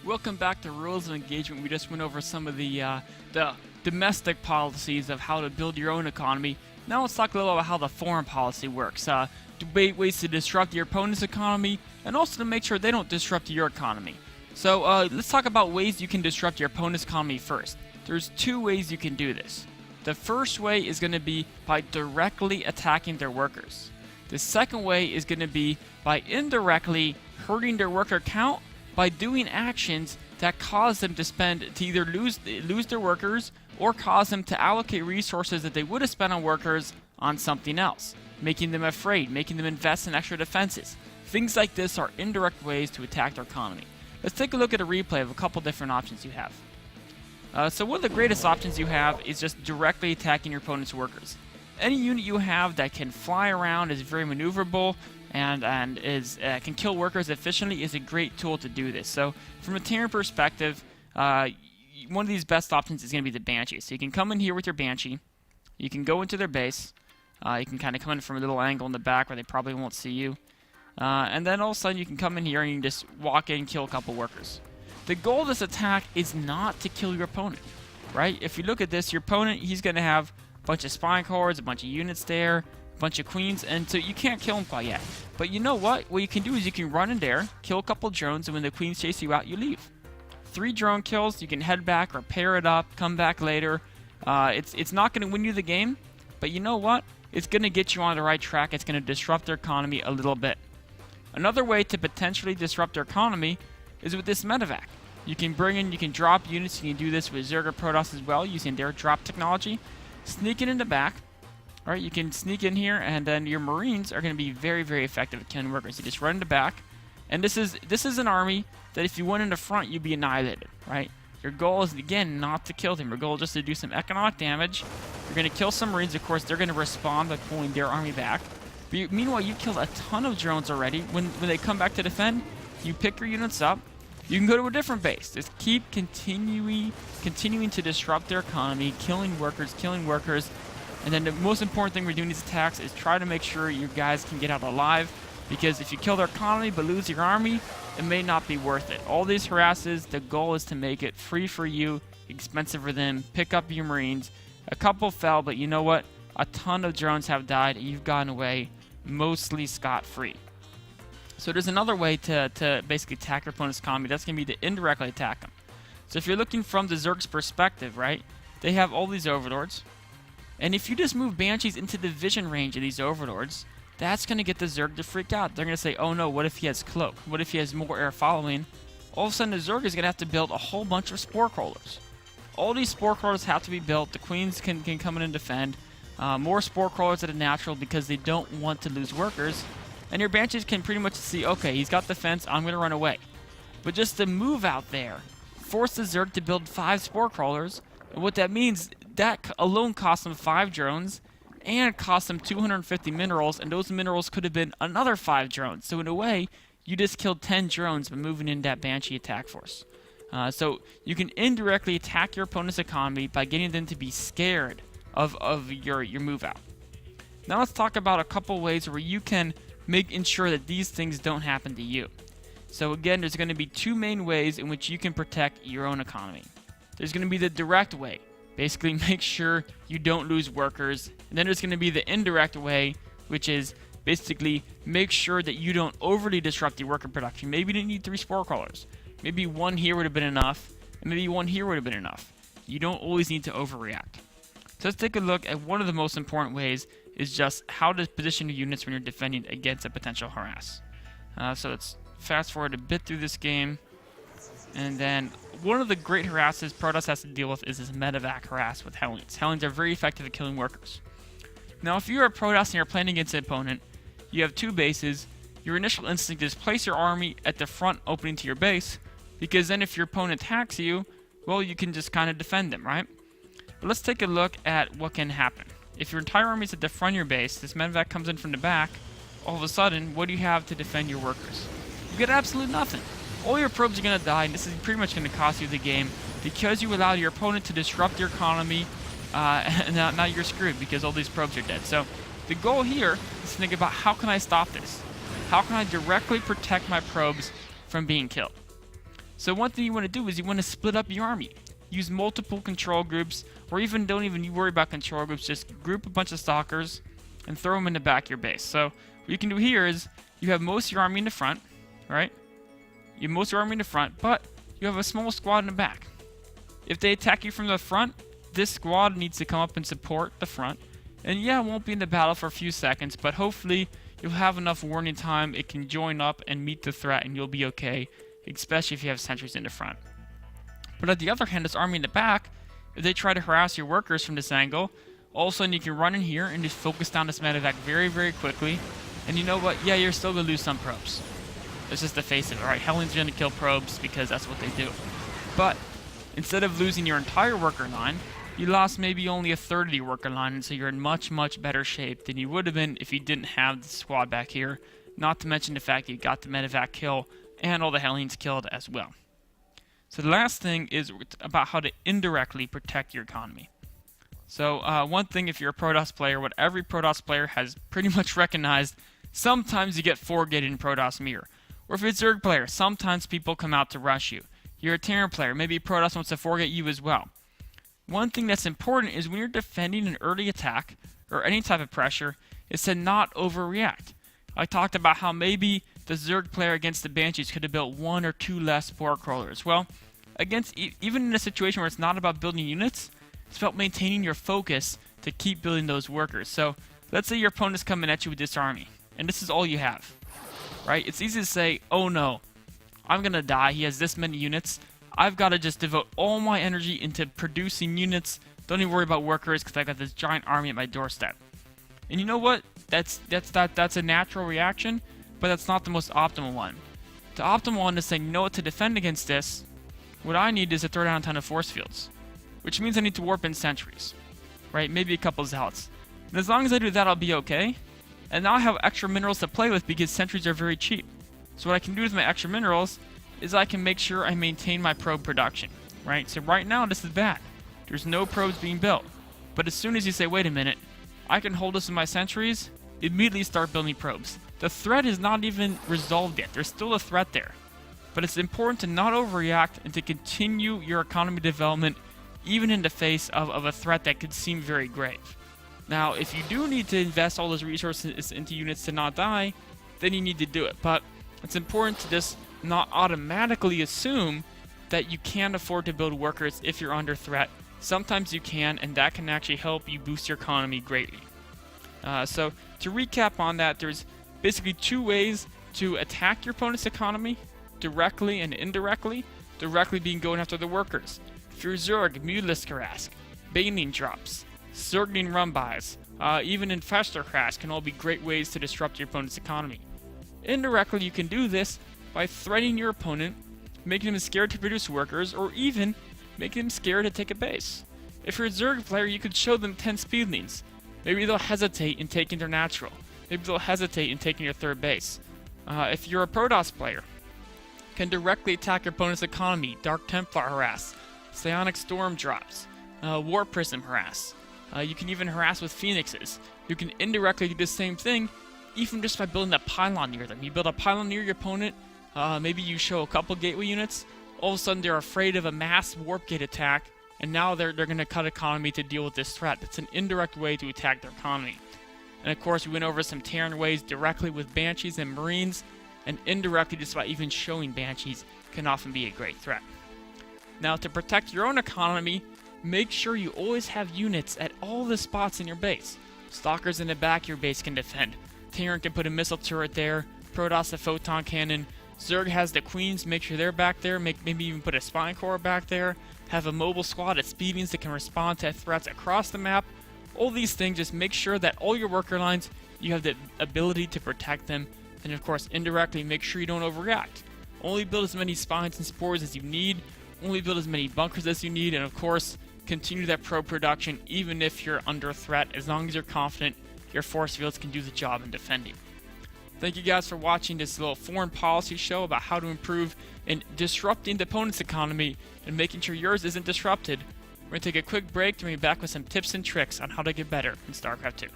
Welcome back to Rules of Engagement. We just went over some of the domestic policies of how to build your own economy. Now let's talk a little about how the foreign policy works. Ways to disrupt your opponent's economy, and also to make sure they don't disrupt your economy. So let's talk about ways you can disrupt your opponent's economy first. There's two ways you can do this. The first way is going to be by directly attacking their workers. The second way is going to be by indirectly hurting their worker count by doing actions that cause them to either lose their workers or cause them to allocate resources that they would have spent on workers on something else, making them afraid, making them invest in extra defenses. Things like this are indirect ways to attack their economy. Let's take a look at a replay of a couple different options you have. So one of the greatest options you have is just directly attacking your opponent's workers. Any unit you have that can fly around, is very maneuverable, and can kill workers efficiently is a great tool to do this. So from a team perspective, one of these best options is going to be the Banshee. So you can come in here with your Banshee, you can go into their base, you can kind of come in from a little angle in the back where they probably won't see you, and then all of a sudden you can come in here and you can just walk in and kill a couple workers. The goal of this attack is not to kill your opponent, right? If you look at this, your opponent, he's going to have a bunch of spine cords, a bunch of units there, bunch of queens, and so you can't kill him quite yet. But you know what? What you can do is you can run in there, kill a couple drones, and when the queens chase you out, you leave. 3 drone kills, you can head back, repair it up, come back later. It's not going to win you the game, but you know what? It's going to get you on the right track. It's going to disrupt their economy a little bit. Another way to potentially disrupt their economy is with this medevac. You can drop units. You can do this with Zerg or Protoss as well using their drop technology. Sneak it in the back. Alright, you can sneak in here, and then your Marines are going to be very, very effective at killing workers. You just run in the back, and this is an army that if you went in the front, you'd be annihilated, right? Your goal is, again, not to kill them. Your goal is just to do some economic damage. You're going to kill some Marines. Of course, they're going to respond by pulling their army back. But meanwhile, you killed a ton of drones already. When they come back to defend, you pick your units up. You can go to a different base. Just keep continuing to disrupt their economy, killing workers, and then the most important thing we're doing these attacks is try to make sure your guys can get out alive, because if you kill their economy but lose your army, it may not be worth it. All these harasses, the goal is to make it free for you, expensive for them, pick up your Marines. A couple fell, but you know what? A ton of drones have died, and you've gotten away mostly scot-free. So there's another way to basically attack your opponent's economy. That's going to be to indirectly attack them. So if you're looking from the Zerg's perspective, right, they have all these overlords. And if you just move Banshees into the vision range of these overlords, that's going to get the Zerg to freak out. They're going to say, oh no, what if he has Cloak? What if he has more air following? All of a sudden the Zerg is going to have to build a whole bunch of Spore Crawlers. All these Spore Crawlers have to be built. The Queens can come in and defend. More Spore Crawlers at a natural because they don't want to lose workers. And your Banshees can pretty much see, okay, he's got defense, I'm going to run away. But just the move out there forces Zerg to build 5 Spore Crawlers. And what that means, that alone cost them 5 drones and cost them 250 minerals, and those minerals could have been another 5 drones. So in a way, you just killed 10 drones by moving in that Banshee attack force. So you can indirectly attack your opponent's economy by getting them to be scared of your move out. Now let's talk about a couple ways where you can ensure that these things don't happen to you. So again, there's going to be 2 main ways in which you can protect your own economy. There's going to be the direct way. Basically, make sure you don't lose workers. And then there's going to be the indirect way, which is basically make sure that you don't overly disrupt your worker production. Maybe you didn't need 3 Spore Crawlers. Maybe 1 here would have been enough, and maybe 1 here would have been enough. You don't always need to overreact. So let's take a look at one of the most important ways is just how to position your units when you're defending against a potential harass. So let's fast forward a bit through this game. And then one of the great harasses Protoss has to deal with is this medevac harass with Hellions. Hellions are very effective at killing workers. Now, if you're a Protoss and you're playing against an opponent, you have 2 bases. Your initial instinct is place your army at the front opening to your base, because then if your opponent attacks you, well, you can just kind of defend them, right? But let's take a look at what can happen. If your entire army is at the front of your base, this medevac comes in from the back, all of a sudden, what do you have to defend your workers? You get absolutely nothing. All your probes are going to die, and this is pretty much going to cost you the game because you allowed your opponent to disrupt your economy, and now you're screwed because all these probes are dead. So the goal here is to think about, how can I stop this? How can I directly protect my probes from being killed? So one thing you want to do is you want to split up your army. Use multiple control groups, or even don't even worry about control groups, just group a bunch of stalkers and throw them in the back of your base. So what you can do here is you have most of your army in the front, right? You have most of your army in the front, but you have a small squad in the back. If they attack you from the front, this squad needs to come up and support the front. And yeah, it won't be in the battle for a few seconds, but hopefully you'll have enough warning time, it can join up and meet the threat, and you'll be okay, especially if you have sentries in the front. But on the other hand, this army in the back, if they try to harass your workers from this angle, all of a sudden you can run in here and just focus down this medevac very, very quickly. And you know what? Yeah, you're still going to lose some probes. It's just the face of it, right? Hellions are going to kill probes because that's what they do. But instead of losing your entire worker line, you lost maybe only a third of your worker line, and so you're in much, much better shape than you would have been if you didn't have the squad back here. Not to mention the fact that you got the medevac kill and all the Hellions killed as well. So the last thing is about how to indirectly protect your economy. So one thing, if you're a Protoss player, what every Protoss player has pretty much recognized, sometimes you get forgated in Protoss Mirror. Or if it's Zerg player, sometimes people come out to rush you. You're a Terran player, maybe Protoss wants to forget you as well. One thing that's important is when you're defending an early attack, or any type of pressure, is to not overreact. I talked about how maybe the Zerg player against the Banshees could have built 1 or 2 less spore crawlers. Well, even in a situation where it's not about building units, it's about maintaining your focus to keep building those workers. So let's say your opponent's coming at you with this army, and this is all you have, right? It's easy to say, oh no, I'm gonna die, he has this many units, I've got to just devote all my energy into producing units, don't even worry about workers because I got this giant army at my doorstep. And you know what? That's a natural reaction, but that's not the most optimal one. The optimal one is saying, you know what, to defend against this, what I need is to throw down a ton of force fields. Which means I need to warp in sentries, right? Maybe a couple zealots. And as long as I do that, I'll be okay. And now I have extra minerals to play with because sentries are very cheap. So what I can do with my extra minerals is I can make sure I maintain my probe production, right? So right now, this is bad. There's no probes being built. But as soon as you say, wait a minute, I can hold this in my sentries, immediately start building probes. The threat is not even resolved yet. There's still a threat there. But it's important to not overreact and to continue your economy development even in the face of a threat that could seem very grave. Now, if you do need to invest all those resources into units to not die, then you need to do it. But it's important to just not automatically assume that you can't afford to build workers if you're under threat. Sometimes you can, and that can actually help you boost your economy greatly. So to recap on that, there's basically 2 ways to attack your opponent's economy, directly and indirectly. Directly being going after the workers. If you're Zerg, Mutalisk harass, Baneling drops, Zergling run-bys, even Infestor harass can all be great ways to disrupt your opponent's economy. Indirectly, you can do this by threatening your opponent, making them scared to produce workers, or even making them scared to take a base. If you're a Zerg player, you could show them 10 speedlings. Maybe they'll hesitate in taking their natural. Maybe they'll hesitate in taking your third base. If you're a Protoss player, can directly attack your opponent's economy, Dark Templar harass, Psionic Storm drops, War Prism harass. You can even harass with Phoenixes. You can indirectly do the same thing, even just by building a pylon near them. You build a pylon near your opponent, maybe you show a couple gateway units, all of a sudden they're afraid of a mass warp gate attack, and now they're going to cut economy to deal with this threat. That's an indirect way to attack their economy. And of course, we went over some Terran ways directly with Banshees and Marines, and indirectly just by even showing Banshees can often be a great threat. Now, to protect your own economy, make sure you always have units at all the spots in your base. Stalkers in the back of your base can defend. Terran can put a missile turret there, Protoss a photon cannon, Zerg has the Queens, make sure they're back there, maybe even put a Spine Corps back there, have a mobile squad at speedings that can respond to threats across the map. All these things, just make sure that all your worker lines, you have the ability to protect them, and of course indirectly make sure you don't overreact. Only build as many spines and spores as you need, only build as many bunkers as you need, and of course continue that probe production even if you're under threat, as long as you're confident your force fields can do the job in defending. Thank you guys for watching this little foreign policy show about how to improve in disrupting the opponent's economy and making sure yours isn't disrupted. We're going to take a quick break and be back with some tips and tricks on how to get better in StarCraft 2.